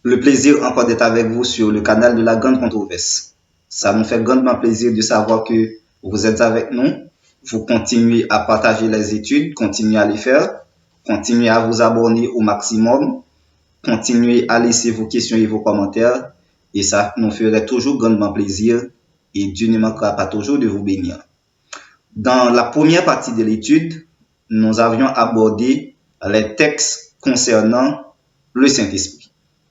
Le plaisir encore d'être avec vous sur le canal de la Grande Controverse. Ça nous fait grandement plaisir de savoir que vous êtes avec nous. Vous continuez à partager les études, continuez à les faire, continuez à vous abonner au maximum, continuez à laisser vos questions et vos commentaires. Et ça nous ferait toujours grandement plaisir et Dieu ne manquera pas toujours de vous bénir. Dans la première partie de l'étude, nous avions abordé les textes concernant le Saint-Esprit.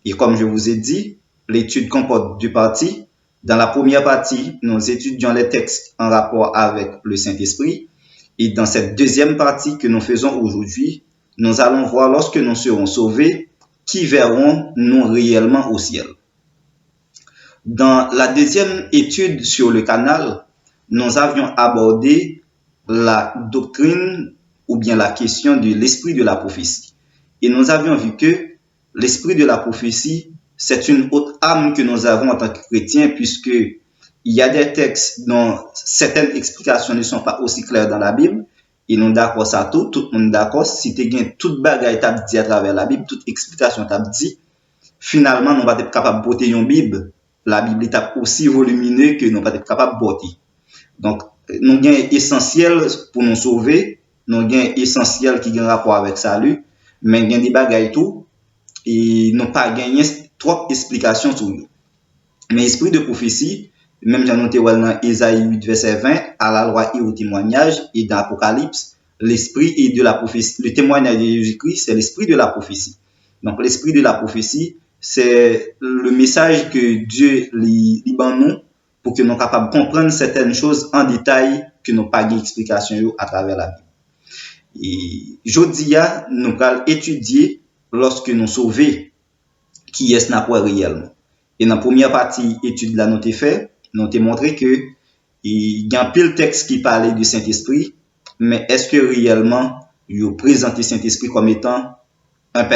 Et comme je vous ai dit, l'étude comporte deux parties. Dans la première partie, nous étudions les textes en rapport avec le Saint-Esprit. Et dans cette deuxième partie que nous faisons aujourd'hui, nous allons voir lorsque nous serons sauvés, qui verrons-nous réellement au ciel. Dans la deuxième étude sur le canal, nous avions abordé la doctrine ou bien la question de l'esprit de la prophétie. Et nous avions vu que l'esprit de la prophétie, c'est une autre âme que nous avons en tant que chrétiens, puisque il y a des textes dont certaines explications ne sont pas aussi claires dans la Bible. Et nous d'accord ça tout le monde d'accord. Si tu as toute bagaille t'a dit à travers la Bible, toute explication t'a dit, finalement, nous va être capable de botter une Bible. La Bible est aussi volumineuse que nous va être capable de botter. Donc, nous avons essentiel pour nous sauver, nous avons essentiel qui a un rapport avec salut, mais nous avons des bagailles tout, et nous pas gagné trop d'explications sur nous. Mais esprit de prophétie, même j'ai noté dans Ésaïe 8, verset 20, à la loi et au témoignage, et dans l'Apocalypse, l'esprit et de la prophétie, le témoignage de Jésus-Christ, c'est l'esprit de la prophétie. Donc, l'esprit de la prophétie, c'est le message que Dieu lui nous pour que nous soyons capables de comprendre certaines choses en détail que nous n'avons pas d'explication à travers la Bible. Et aujourd'hui, nous allons étudier lorsque nous sauvons qui est ce réellement. Et dans la première partie étude là, nous avons fait, nous avons montré que il y a un pile texte qui parlait du Saint-Esprit, mais est-ce que réellement, il présente le Saint-Esprit comme étant une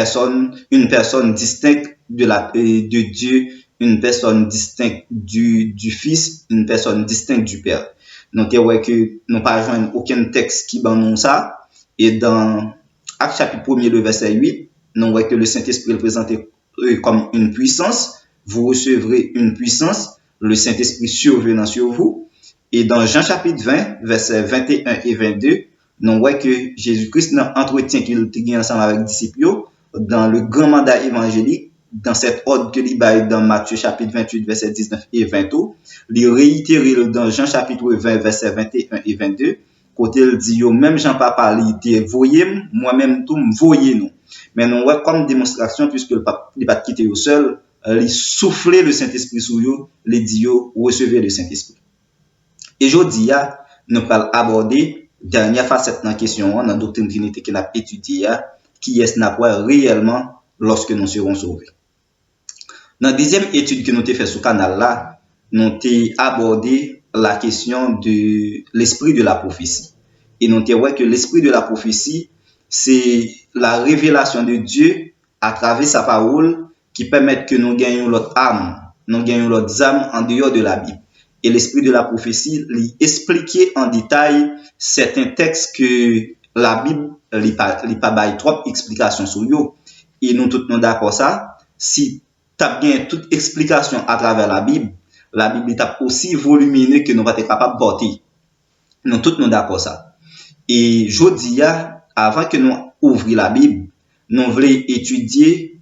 personne distincte de Dieu, une personne distincte du Fils, une personne distincte du Père. Donc, que nous pas joindre aucun texte qui banne ça. Et dans Actes chapitre 1er, le verset 8, nous voyons que le Saint-Esprit est présenté comme une puissance. Vous recevrez une puissance, le Saint-Esprit survenant sur vous. Et dans Jean chapitre 20, versets 21 et 22, nous voyons que Jésus-Christ, dans l'entretien qu'il a eu ensemble avec les disciples, dans le grand mandat évangélique, dans cet ordre que il a dans Matthieu chapitre 28, versets 19 et 22, il réitère dans Jean chapitre 20, versets 21 et 22, côté il dit, même Jean-Papa, il dit, voyez, moi-même tout, voyez nous. Mais nous voyons comme démonstration, puisque le pape n'est pas quitté au seul, il soufflait le Saint-Esprit sur eux, il dit, recevez le Saint-Esprit. Et aujourd'hui, nous allons aborder dernière facette dans la question, dans la doctrine trinité que nous avons étudiée, qui est ce réellement lorsque nous serons sauvés. Dans la deuxième étude que nous avons fait sur ce canal-là, nous avons abordé la question de l'esprit de la prophétie. Et nous avons vu que l'esprit de la prophétie, c'est la révélation de Dieu à travers sa parole qui permet que nous gagnions notre âme, nous gagnions notre âme en dehors de la Bible. Et l'esprit de la prophétie lui expliquait en détail certains textes que la Bible lui pas bail trop explication sur eux. Et nous tous nous d'accord ça. Si tu as bien toute explication à travers la Bible est aussi volumineuse que nous va être capable de porter. Nous tous nous d'accord ça. Et aujourd'hui, avant que nous ouvrions la Bible, nous voulons étudier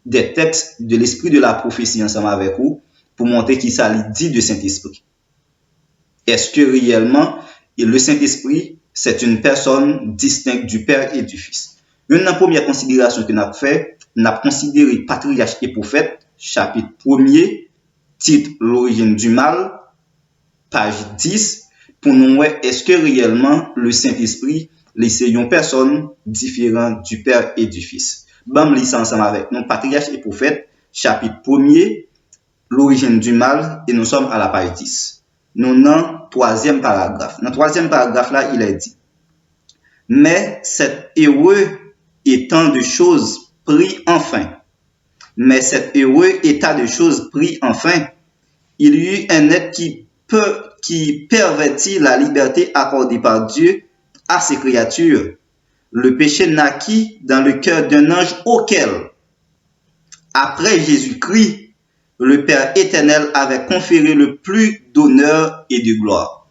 des textes de l'esprit de la prophétie ensemble avec vous pour montrer qui ça dit de Saint-Esprit. Est-ce que réellement le Saint-Esprit, c'est une personne distincte du Père et du Fils? Une première considération que nous avons fait, nous avons considéré Patriarche et Prophète, chapitre 1er, titre L'origine du mal, page 10, pour nous voir est-ce que réellement le Saint-Esprit, c'est une personne différente du Père et du Fils. Bam, lisons ensemble avec nous, Patriarche et Prophète, chapitre 1er, L'origine du mal, et nous sommes à la page 10. Nous dans troisième paragraphe. Dans le troisième paragraphe là, il est dit: mais cet heureux état de choses pris enfin. Mais cet heureux état de choses pris enfin, il y eut un être qui pervertit la liberté accordée par Dieu à ses créatures. Le péché naquit dans le cœur d'un ange auquel après Jésus-Christ, le Père éternel avait conféré le plus d'honneur et de gloire.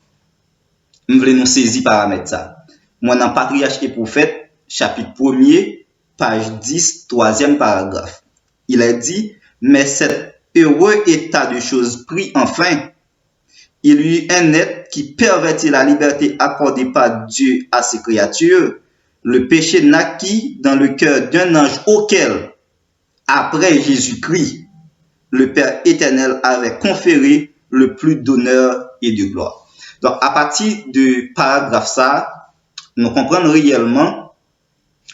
Nous voulons nous saisir paramètre ça. Moi, dans Patriarche et Prophète, chapitre 1er, page 10, troisième paragraphe. Il a dit, mais cet heureux état de choses pris enfin, il y eut un être qui pervertit la liberté accordée par Dieu à ses créatures. Le péché naquit dans le cœur d'un ange auquel, après Jésus-Christ, le Père éternel avait conféré le plus d'honneur et de gloire. Donc, à partir du paragraphe ça, nous comprenons réellement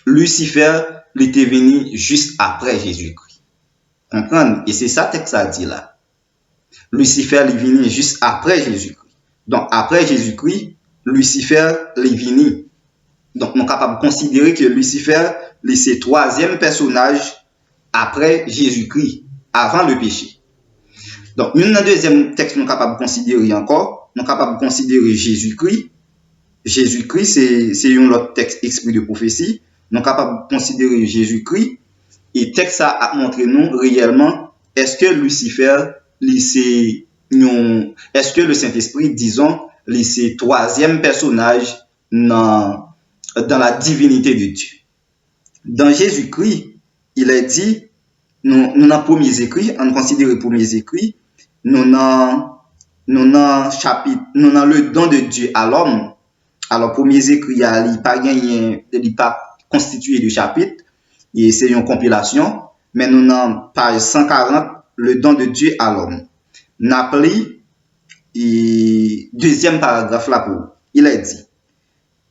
Lucifer était venu juste après Jésus-Christ. Comprendre? Et c'est ça que ça dit là. Lucifer est venu juste après Jésus-Christ. Donc, après Jésus-Christ, Lucifer est venu. Donc, nous sommes capables de considérer que Lucifer est le troisième personnage après Jésus-Christ, avant le péché. Donc, nous, dans le deuxième texte, nous sommes capables de considérer encore, nous sommes capables de considérer Jésus-Christ. Jésus-Christ, c'est un autre texte esprit de prophétie. Nous sommes capables de considérer Jésus-Christ. Et texte ça a montré nous réellement, est-ce que Lucifer, est-ce que le Saint-Esprit, disons, c'est troisième personnage dans la divinité de Dieu. Dans Jésus-Christ, il est dit, nous avons premiers écrits, on considère les premiers écrits, nous avons le don de Dieu à l'homme. Alors, premiers écrits, il n'est pas constitué de chapitres, et c'est une compilation, mais nous avons page 140, le don de Dieu à l'homme. Nous avons deuxième paragraphe là pour. Il est dit,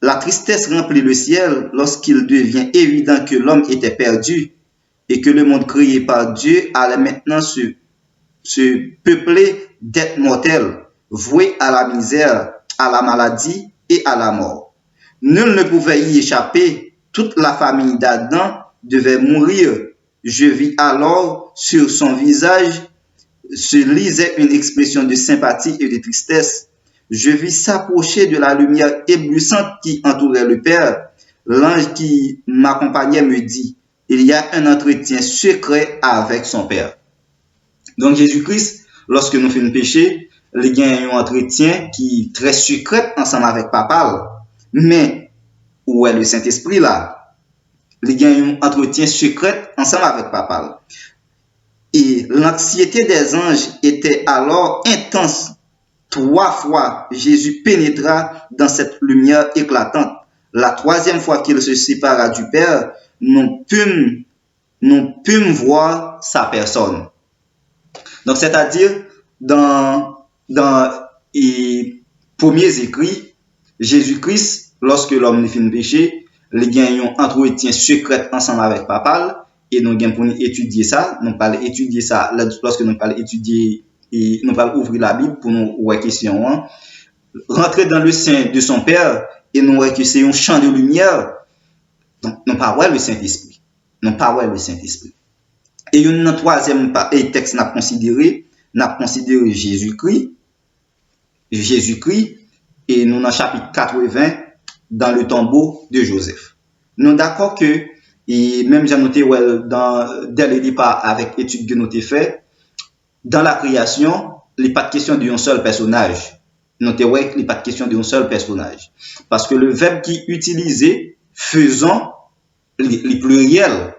la tristesse remplit le ciel lorsqu'il devient évident que l'homme était perdu et que le monde créé par Dieu allait maintenant se peupler d'êtres mortels, voués à la misère, à la maladie et à la mort. Nul ne pouvait y échapper, toute la famille d'Adam devait mourir. Je vis alors sur son visage se lisait une expression de sympathie et de tristesse. Je vis s'approcher de la lumière éblouissante qui entourait le Père. L'ange qui m'accompagnait me dit, il y a un entretien secret avec son Père. Donc Jésus-Christ, lorsque nous faisons péché, il y a un entretien qui est très secret ensemble avec Papa. Mais où est le Saint-Esprit là? Il y a un entretien secret ensemble avec Papa. Et l'anxiété des anges était alors intense. 3 fois, Jésus pénétra dans cette lumière éclatante. La 3e fois qu'il se sépara du Père, nous pûmes voir sa personne. Donc, c'est-à-dire, dans les premiers écrits, Jésus-Christ, lorsque l'homme ne finit péché, il y a un entretien secret ensemble avec Papa. Et nous allons pour étudier ça, nous allons étudier ça lorsque nous allons étudier et nous allons ouvrir la Bible pour nous voir question. Rentrer dans le sein de son Père et nous voir que c'est un champ de lumière. Donc, nous pas voir le Saint-Esprit. Nous pas voir le Saint-Esprit. Et une troisième texte n'a considéré Jésus-Christ. Jésus-Christ et nous dans chapitre 80 dans le tombeau de Joseph. Nous d'accord que et même j'ai noté dès le départ avec l'étude que nous avons fait, dans la création, il n'est pas de question d'un seul personnage. Notez qu'il n'est pas de question d'un seul personnage. Parce que le verbe qui est utilisé, faisant, les pluriels.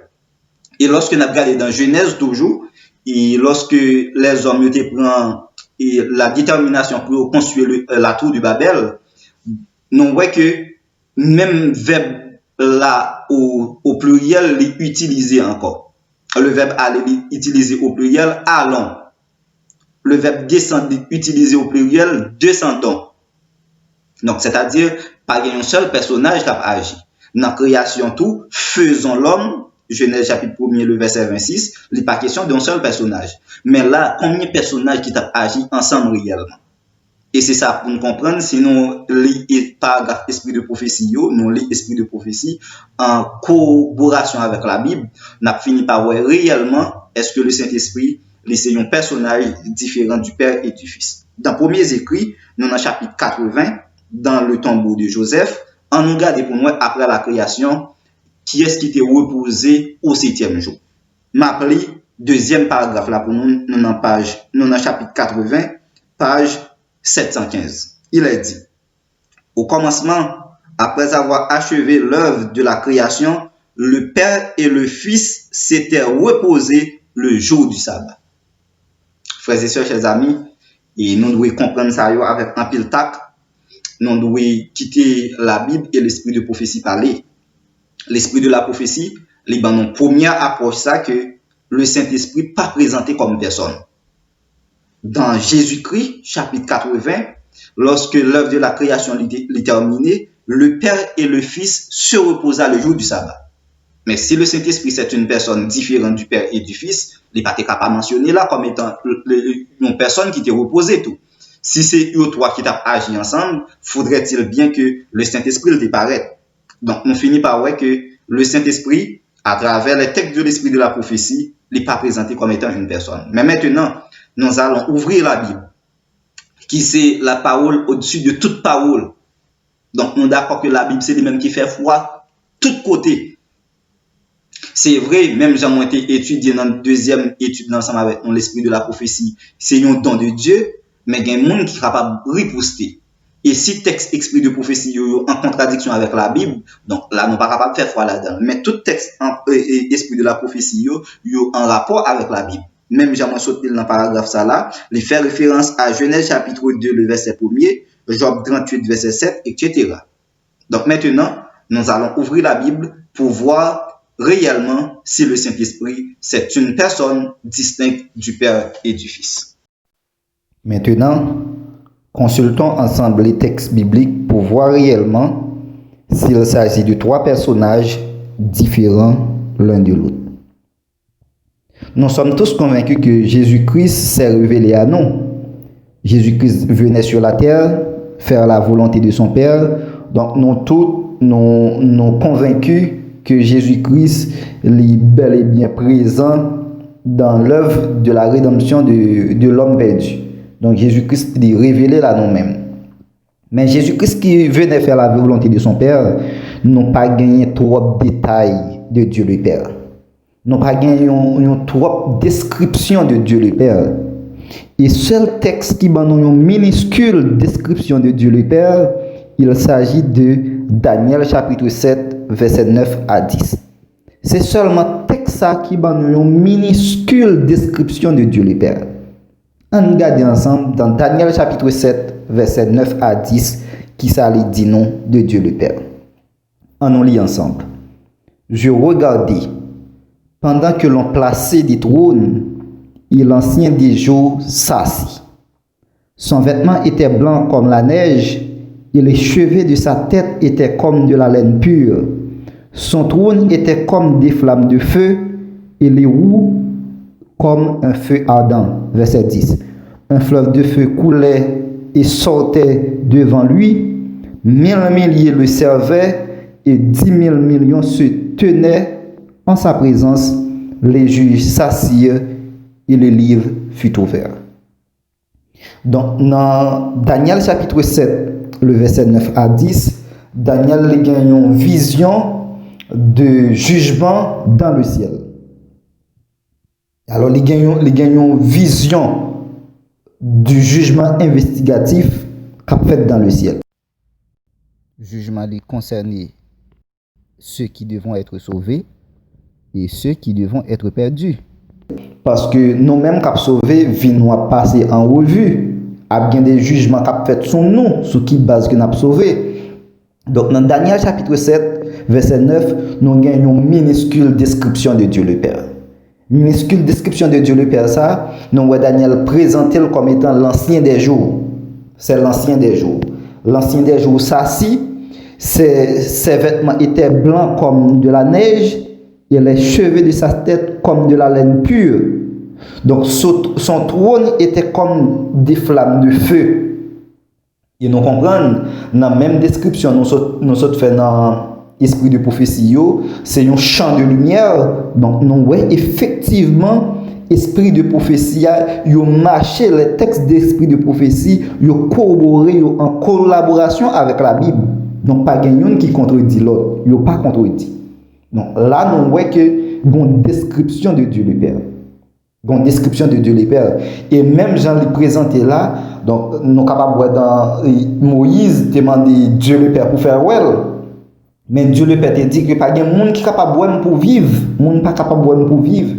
Et lorsque nous regardons dans Genèse toujours, et lorsque les hommes prennent la détermination pour construire la tour de Babel, nous voyons que même verbe là au pluriel est utilisé encore. Le verbe aller est utilisé au pluriel allons. Le verbe descendre est utilisé au pluriel descendons. Donc c'est-à-dire pas un seul personnage qui a agi. Dans la création tout, faisons l'homme, Genèse chapitre 1er le verset 26, il n'est pas question d'un seul personnage. Mais là, combien de personnages qui ont agi ensemble réellement? Et c'est ça pour nous comprendre, sinon les paragraphes esprit de prophétie, nous les esprits de prophétie en collaboration avec la Bible, n'a fini par voir réellement est-ce que le Saint-Esprit c'est un personnage différent du Père et du Fils. Dans premiers écrits, nous dans chapitre 80, dans le tombeau de Joseph, on nous regarde pour nous après la création, qui est-ce qui était reposé au 7e jour. M'appelé deuxième paragraphe là pour nous, nous dans chapitre 80, page 715. Il est dit, au commencement, après avoir achevé l'œuvre de la création, le Père et le Fils s'étaient reposés le jour du sabbat. Frères et sœurs, chers amis, et nous devons comprendre ça avec un pile tac. Nous devons quitter la Bible et l'esprit de prophétie parler. L'esprit de la prophétie, les bandes première approche ça que le Saint-Esprit pas présenté comme personne. Dans Jésus-Christ, chapitre 80, lorsque l'œuvre de la création est terminée, le Père et le Fils se reposa le jour du sabbat. Mais si le Saint-Esprit c'est une personne différente du Père et du Fils, il n'est pas capable de mentionner là comme étant une personne qui t'est reposée tout. Si c'est eux trois qui t'ont agi ensemble, faudrait-il bien que le Saint-Esprit le déparaisse. Donc, on finit par voir que le Saint-Esprit, à travers les textes de l'esprit de la prophétie, n'est pas présenté comme étant une personne. Mais maintenant, nous allons ouvrir la Bible, qui c'est la parole au-dessus de toute parole. Donc, on est d'accord que la Bible, c'est lui-même qui fait foi tout côté. C'est vrai, même j'ai été étudié dans la deuxième étude ensemble avec l'esprit de la prophétie, c'est un don de Dieu, mais il y a un monde qui est capable de riposter. Et si texte esprit de prophétie est en contradiction avec la Bible, donc là, nous ne sommes pas capables de faire foi là-dedans. Mais tout texte esprit de la prophétie est en rapport avec la Bible. Même j'ai sauté dans le paragraphe ça là, il fait référence à Genèse chapitre 2, le verset 1er, Job 38, verset 7, etc. Donc maintenant, nous allons ouvrir la Bible pour voir réellement si le Saint-Esprit, c'est une personne distincte du Père et du Fils. Maintenant, consultons ensemble les textes bibliques pour voir réellement s'il s'agit de trois personnages différents l'un de l'autre. Nous sommes tous convaincus que Jésus-Christ s'est révélé à nous. Jésus-Christ venait sur la terre faire la volonté de son Père. Donc nous tous, nous convaincus que Jésus-Christ est bel et bien présent dans l'œuvre de la rédemption de l'homme perdu. Donc Jésus-Christ est révélé là nous-mêmes. Mais Jésus-Christ qui venait faire la volonté de son Père n'a pas gagné trop de détails de Dieu le Père. N'a pas gagné une trop description de Dieu le Père. Et seul texte qui donne une minuscule description de Dieu le Père, il s'agit de Daniel chapitre 7, verset 9 à 10. C'est seulement texte ça qui donne une minuscule description de Dieu le Père. On regarde ensemble dans Daniel chapitre 7, verset 9 à 10, qui ça les dit non de Dieu le Père. On lit ensemble. Je regardais, pendant que l'on plaçait des trônes, et l'ancien des jours s'assit. Son vêtement était blanc comme la neige, et les cheveux de sa tête étaient comme de la laine pure. Son trône était comme des flammes de feu, et les roues comme un feu ardent. Verset 10. Un fleuve de feu coulait et sortait devant lui. 1000 milliers le servaient, et 10 000 millions se tenaient en sa présence. Les juges s'assirent, et le livre fut ouvert. Donc, dans Daniel chapitre 7, le verset 9 à 10, Daniel a une vision de jugement dans le ciel. Alors, il a une vision du jugement investigatif qu'a fait dans le ciel. Le jugement concerne ceux qui devront être sauvés et ceux qui devront être perdus. Parce que nous-mêmes qui avons sauvé, nous passer en revue. Il y a bien des jugements qui ont fait sur nous, sur qui base que nous avons sauvé. Donc, dans Daniel chapitre 7, verset 9, nous avons une minuscule description de Dieu le Père. Minuscule description de Dieu le Père, ça, nous voyons Daniel présenter comme étant l'ancien des jours. C'est l'ancien des jours. L'ancien des jours s'assit, ses vêtements étaient blancs comme de la neige, et les cheveux de sa tête comme de la laine pure. Donc son trône était comme des flammes de feu. Et nous comprenons, dans la même description, nous sommes fait dans l'esprit de prophétie, c'est un champ de lumière. Donc nous voyons effectivement, esprit de prophétie, il a marché les textes d'esprit de prophétie, il a corroboré en collaboration avec la Bible. Donc pas quelqu'un qui contredit l'autre, il n'a pas contredit. Donc là, nous voyons que une description de Dieu le Père. Une description de Dieu le Père. Et même Jean le présenté là, donc nous capables dans Moïse demander Dieu le Père pour faire well. Mais Dieu le Père te dit que pas de monde qui est capable pour vivre, monde pas capable pour vivre.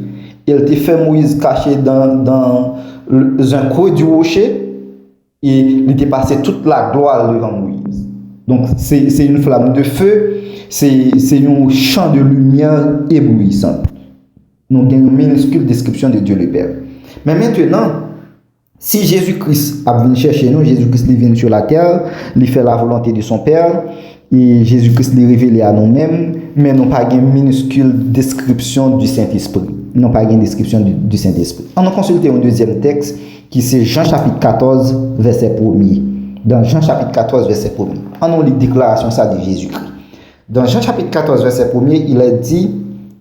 Il te fait Moïse caché dans un creux du rocher et il te passé toute la gloire devant Moïse. Donc c'est une flamme de feu, c'est un champ de lumière éblouissant. Nous avons une minuscule description de Dieu le Père. Mais maintenant, si Jésus-Christ a venu chercher nous, Jésus-Christ est venu sur la terre, il fait la volonté de son Père, et Jésus-Christ est révélé à nous-mêmes, mais nous n'avons pas une minuscule description du Saint-Esprit. Nous n'avons pas une description du Saint-Esprit. On a consulté un deuxième texte qui c'est Jean chapitre 14, verset 1er. Dans Jean chapitre 14, verset 1er. On a une déclaration ça de Jésus-Christ. Dans Jean chapitre 14, verset 1er, il est dit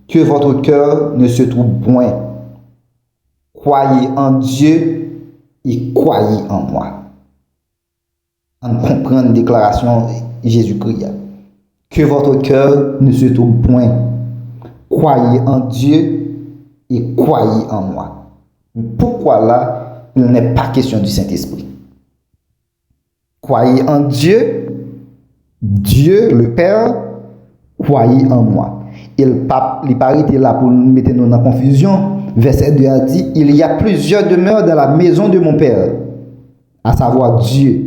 que votre cœur ne se trouble point. Croyez en Dieu et croyez en moi. On comprend une déclaration de Jésus-Christ. Que votre cœur ne se trouble point. Croyez en Dieu et croyez en moi. Pourquoi là, il n'est pas question du Saint-Esprit? Croyez en Dieu, Dieu le Père, croyez en moi. Il paraît là pour nous mettre dans la confusion. Verset 2 a dit, il y a plusieurs demeures dans la maison de mon Père, à savoir Dieu.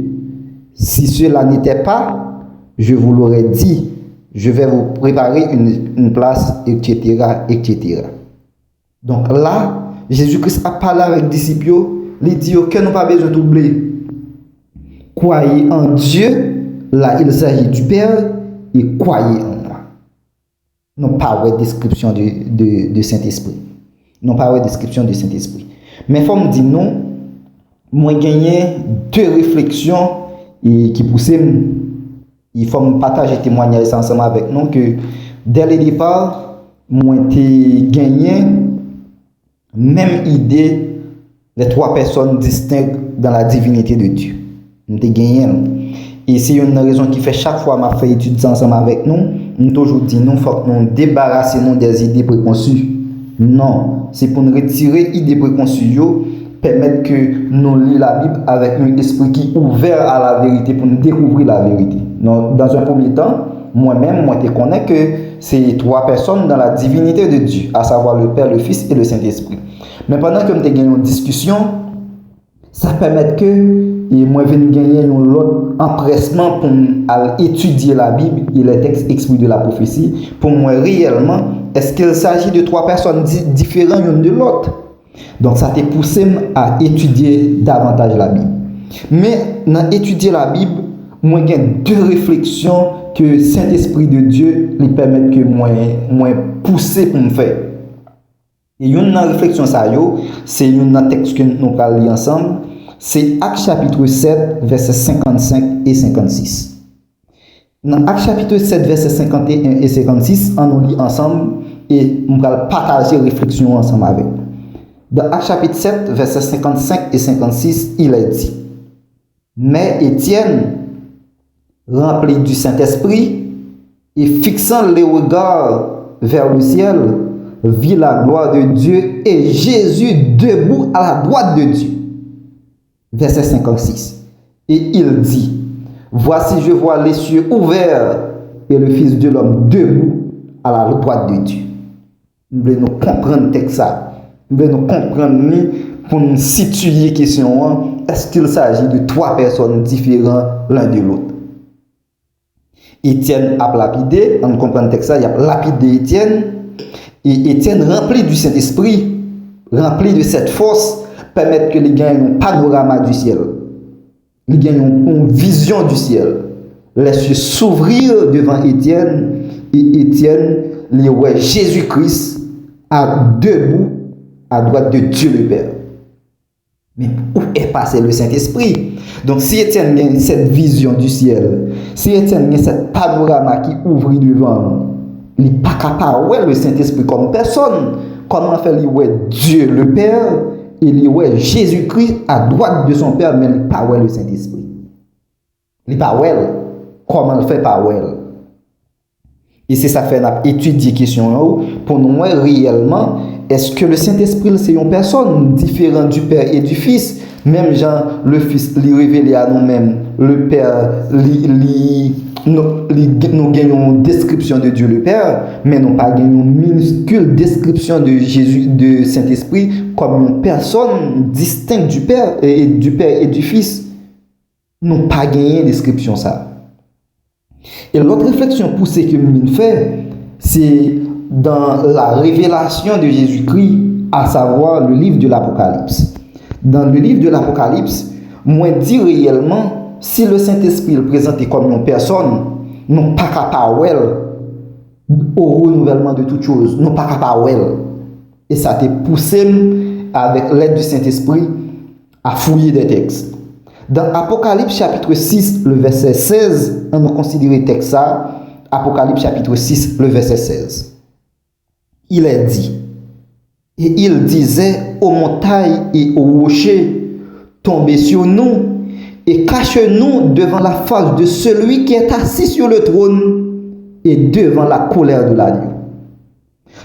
Si cela n'était pas, je vous l'aurais dit, je vais vous préparer une place, etc., etc. Donc là, Jésus-Christ a parlé avec les disciples, il dit que nous n'avons pas besoin d'oublier. Croyez en Dieu, là il s'agit du Père, et croyez en moi. Non pas de description de Saint-Esprit. Non pas de description du Saint-Esprit. Mais il faut me dire non, moi gagner deux réflexions qui poussent, il faut me partager témoignage ensemble avec nous que dès le départ, moi j'ai gagné même idée les trois personnes distinctes dans la divinité de Dieu. J'ai gagné. Et c'est une raison qui fait chaque fois ma fait étudier ensemble avec nous, nous toujours dit nous faut que nous débarrasser nous des idées préconçues. Non, c'est pour nous retirer les idées préconçues, permettre que nous lisons la Bible avec un esprit qui est ouvert à la vérité pour nous découvrir la vérité. Donc, dans un premier temps, moi-même, je connais que c'est trois personnes dans la divinité de Dieu, à savoir le Père, le Fils et le Saint-Esprit. Mais pendant que nous avons une discussion, ça permet que et moi je gagner un autre empressement pour étudier la Bible et les textes exprès de la prophétie pour moi réellement est-ce qu'il s'agit de trois personnes différentes l'une de l'autre. Donc ça t'a poussé à étudier davantage la Bible. Mais dans étudier la Bible, moi j'ai deux réflexions que Saint-Esprit de Dieu lui permet que moi pousser pour me faire. Et une réflexion ça c'est un texte que nous allons lire ensemble. C'est Actes chapitre 7, versets 55 et 56. Dans Actes chapitre 7, versets 51 et 56, on nous lit ensemble et on va partager réflexion ensemble avec. Dans Actes chapitre 7, versets 55 et 56, il est dit, mais Étienne, rempli du Saint-Esprit et fixant les regards vers le ciel, vit la gloire de Dieu et Jésus debout à la droite de Dieu. Verset 56. Et il dit, voici je vois les cieux ouverts et le Fils de l'homme debout à la droite de Dieu. Nous voulons comprendre le texte ça. Nous voulons comprendre pour nous situer la question. Est-ce qu'il s'agit de trois personnes différentes l'un de l'autre? Étienne a lapidé, on comprend le texte ça, il a lapidé Étienne. Et Étienne rempli du Saint-Esprit, rempli de cette force, permettre que les gagnent un panorama du ciel. Les gagnent une vision du ciel. Les cieux s'ouvrir devant Étienne et Étienne les voit Jésus-Christ debout à droite de Dieu le Père. Mais où est passé le Saint-Esprit? Donc si Étienne gagne cette vision du ciel, si Étienne gagne cette panorama qui ouvre devant, il n'est pas capable de voir le Saint-Esprit comme personne. Comment faire Dieu le Père? Il voit Jésus-Christ à droite de son Père, mais il n'est pas le Saint-Esprit. Il n'est pas comment il fait pas Et c'est ça fait étudier la question pour nous voir réellement est-ce que le Saint-Esprit, c'est une personne différente du Père et du Fils? Même Jean, le Fils, lui révélé à nous-mêmes. Le Père, nous gagnons une description de Dieu le Père, mais nous pas gagnons une minuscule description de Jésus, de Saint-Esprit, comme une personne distincte du Père et du Fils. Nous pas gagné une description ça. Et l'autre réflexion poussée que nous fait, c'est dans la révélation de Jésus-Christ, à savoir le livre de l'Apocalypse. Dans le livre de l'Apocalypse, moi dis réellement, si le Saint-Esprit est présenté comme une personne, nous pas capable au renouvellement de toutes choses, nous pas capable. Et ça t'a poussé avec l'aide du Saint-Esprit à fouiller des textes. Dans Apocalypse chapitre 6, le verset 16, on va considérer le texte ça, Apocalypse chapitre 6, le verset 16. Il est dit, et il disait aux montagnes et aux rochers, tombez sur nous et cachez-nous devant la face de celui qui est assis sur le trône et devant la colère de l'agneau.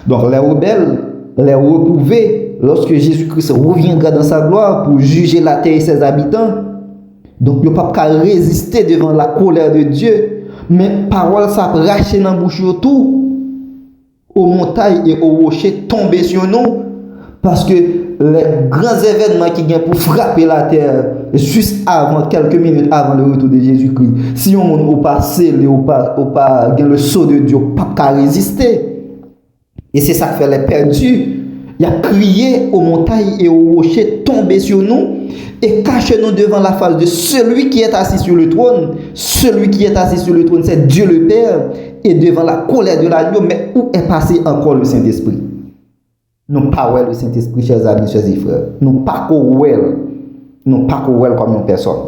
Donc les rebelles, les reprouvés, lorsque Jésus-Christ reviendra dans sa gloire pour juger la terre et ses habitants, donc ils ne peuvent pas résister devant la colère de Dieu, mais parole ça racher dans la bouche tout, aux montagnes et aux rochers tomber sur nous, parce que les grands événements qui viennent pour frapper la terre juste avant, quelques minutes avant le retour de Jésus-Christ, si on n'a pas scellé ou pas le sceau de Dieu, pas qu'à résister. Et c'est ça que fait les perdus. Il a crié aux montagnes et aux rochers, tombez sur nous et cachez-nous devant la face de celui qui est assis sur le trône. Celui qui est assis sur le trône, c'est Dieu le Père, et devant la colère de l'agneau. Mais où est passé encore le Saint-Esprit? Nous pas le Saint-Esprit, chers amis, chers frères. Nous pas comme une personne.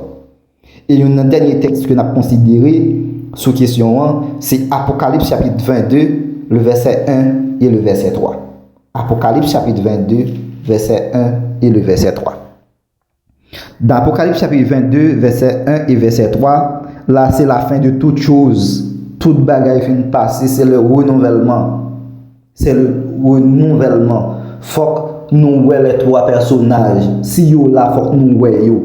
Et un dernier texte que nous avons considéré sous question, c'est Apocalypse chapitre 22, le verset 1 et le verset 3. Apocalypse chapitre 22, verset 1 et le verset 3. Dans Apocalypse chapitre 22, verset 1 et verset 3, là c'est la fin de toute chose. Toute bagaille fin de passer, c'est le renouvellement. C'est le renouvellement. Faut que nous voyons les trois personnages. Si yo là, faut que nous voyons.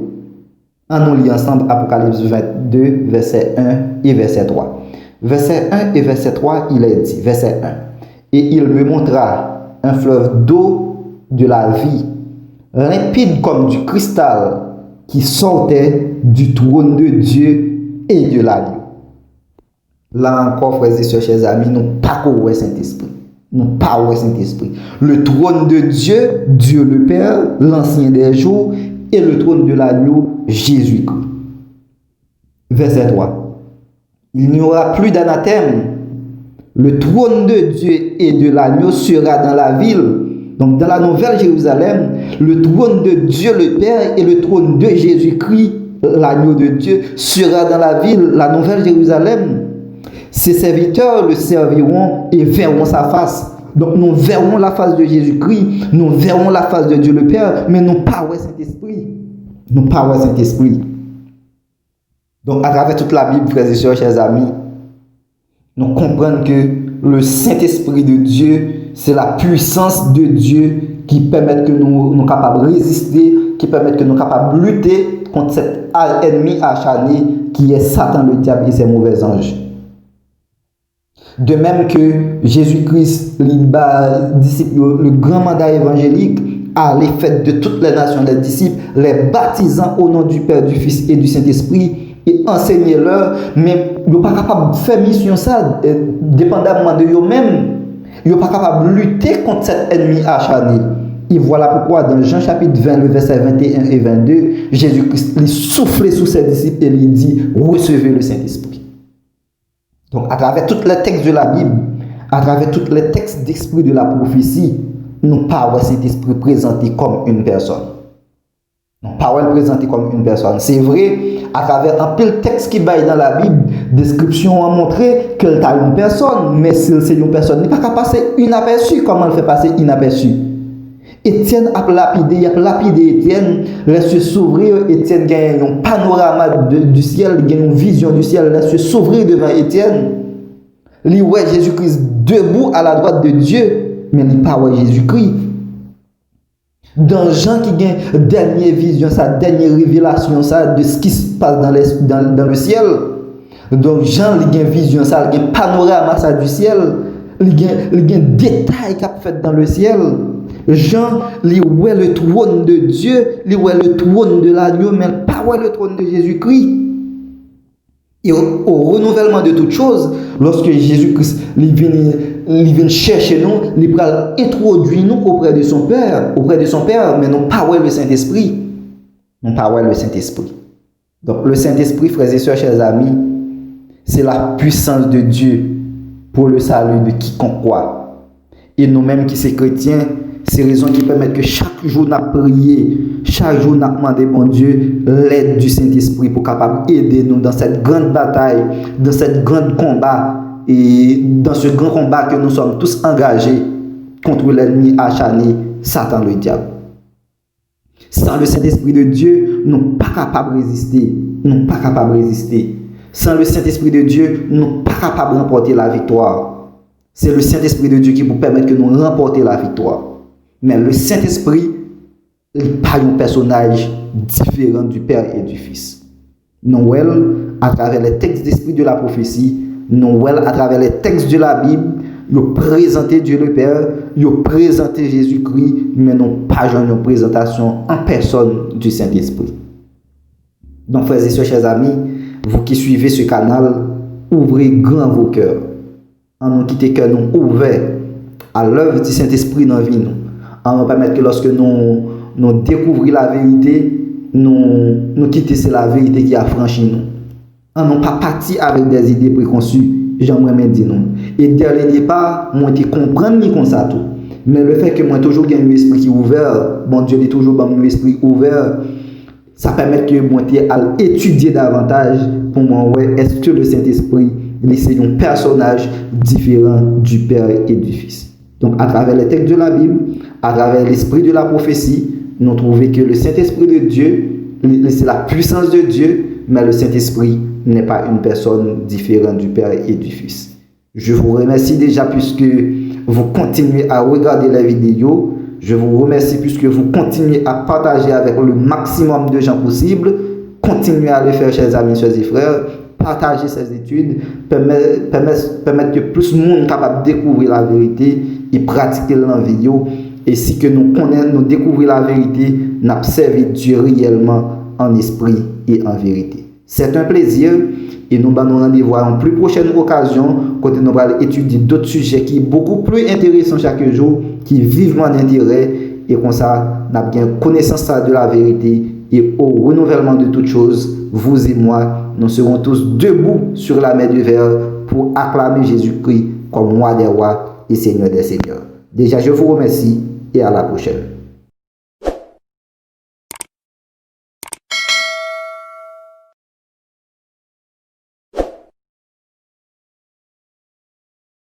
On nous lit ensemble Apocalypse 22, verset 1 et verset 3. Verset 1 et verset 3, il est dit, verset 1. Et il me montra un fleuve d'eau de la vie, limpide comme du cristal, qui sortait du trône de Dieu et de l'agneau. Là encore, frères et sœurs, chers amis, nous pas qu'au Saint-Esprit. Nous pas au Saint-Esprit. Le trône de Dieu, Dieu le Père, l'ancien des jours, et le trône de l'agneau, Jésus-Christ. Verset 3. Il n'y aura plus d'anathème. Le trône de Dieu et de l'agneau sera dans la ville. Donc dans la nouvelle Jérusalem, le trône de Dieu le Père et le trône de Jésus-Christ, l'agneau de Dieu, sera dans la ville, la nouvelle Jérusalem. Ses serviteurs le serviront et verront sa face. Donc nous verrons la face de Jésus-Christ, nous verrons la face de Dieu le Père, mais nous pas au Saint-Esprit. Nous pas au Saint-Esprit. Donc à travers toute la Bible, frères et sœurs, chers amis, nous comprenons que le Saint-Esprit de Dieu, c'est la puissance de Dieu qui permet que nous soyons capables de résister, qui permet que nous soyons capables de lutter contre cet ennemi acharné qui est Satan, le diable et ses mauvais anges. De même que Jésus-Christ, le grand mandat évangélique, à l'effet de toutes les nations des disciples, les baptisant au nom du Père, du Fils et du Saint-Esprit, et enseigner-leur, mais ils ne sont pas capables de faire mission ça, dépendamment de eux-mêmes. Ils ne sont pas capables de lutter contre cet ennemi acharné. Et voilà pourquoi dans Jean chapitre 20, le verset 21 et 22, Jésus-Christ lui souffle sous ses disciples et lui dit, recevez le Saint-Esprit. Donc à travers tous les textes de la Bible, à travers tous les textes d'esprit de la prophétie, nous parlons de Saint-Esprit présenté comme une personne. Nous parlons présenté comme une personne. C'est vrai, à travers un peu le texte qui baille dans la Bible, description a montré qu'elle est une personne, mais si c'est une personne, il n'est pas capable de passer inaperçu. Comment elle fait passer inaperçu? Étienne a lapidé Étienne, laisse s'ouvrir, Étienne gagne un panorama du ciel, il gagne une vision du ciel, laisse s'ouvrir devant Étienne. Il voit Jésus-Christ debout à la droite de Dieu, mais il ne parle pas Jésus-Christ. Dans Jean qui gagne dernière vision, sa dernière révélation ça, de ce qui se passe dans le ciel. Donc Jean il gagne vision ça, il gagne panorama ça du ciel. Il gagne détail qu'a fait dans le ciel. Jean, il voit le trône de Dieu, il voit le trône de l'agneau, mais pas voit le trône de Jésus-Christ. Et au renouvellement de toutes choses, lorsque Jésus-Christ vient chercher nous, il va introduire nous auprès de son Père, mais non pas le Saint-Esprit. Non pas le Saint-Esprit. Donc le Saint-Esprit, frères et sœurs, chers amis, c'est la puissance de Dieu pour le salut de quiconque croit. Et nous-mêmes qui sommes chrétiens, c'est raison qui permettent que chaque jour nous prions, chaque jour nous demandons bon Dieu l'aide du Saint-Esprit pour capable aider nous dans cette grande bataille, dans cette grande combat et dans ce grand combat que nous sommes tous engagés contre l'ennemi acharné, Satan le diable. Sans le Saint-Esprit de Dieu, nous ne sommes pas capables de résister. Sans le Saint-Esprit de Dieu, nous ne sommes pas capables de remporter la victoire. C'est le Saint-Esprit de Dieu qui vous permet que nous remporter la victoire. Mais le Saint-Esprit n'est pas un personnage différent du Père et du Fils. Noël, à travers les textes d'esprit de la prophétie, Noël, à travers les textes de la Bible, il présenter Dieu le Père, il présenter Jésus-Christ, mais non pas une présentation en personne du Saint-Esprit. Donc, frères et sœurs, chers amis, vous qui suivez ce canal, ouvrez grand vos cœurs. En nous quitter cœur nous ouverts à l'œuvre du Saint-Esprit dans la vie. En nous permettre que lorsque nous découvrons la vérité, nous quitter la vérité qui a franchi nous. En nous pas parti avec des idées préconçues, j'aimerais dire non. Et dès le départ, moi je comprends ni comme ça tout. Mais le fait que moi toujours gagne l'esprit qui est ouvert, bon Dieu est toujours dans l'esprit ouvert, ça permet que moi à étudier davantage pour moi est-ce que le Saint-Esprit c'est un personnage différent du Père et du Fils. Donc à travers les textes de la Bible, à travers l'esprit de la prophétie, nous trouvons que le Saint-Esprit de Dieu, c'est la puissance de Dieu, mais le Saint-Esprit n'est pas une personne différente du Père et du Fils. Je vous remercie déjà puisque vous continuez à regarder les vidéos. Je vous remercie puisque vous continuez à partager avec le maximum de gens possible. Continuez à le faire, chers amis, chers et frères. Partager ces études, permettre que plus de monde capable de découvrir la vérité et pratiquer la vidéo. Et si que nous connaissons, nous découvrons la vérité, nous servons Dieu réellement en esprit et en vérité. C'est un plaisir et nous allons nous rendez-vous à une plus prochaine occasion quand nous allons étudier d'autres sujets qui sont beaucoup plus intéressants chaque jour, qui vivement d'intérêt et comme ça, nous avons bien connaissance de la vérité et au renouvellement de toutes choses, vous et moi, nous serons tous debout sur la mer du Verre pour acclamer Jésus-Christ comme roi des rois et Seigneur des seigneurs. Déjà, je vous remercie et à la prochaine.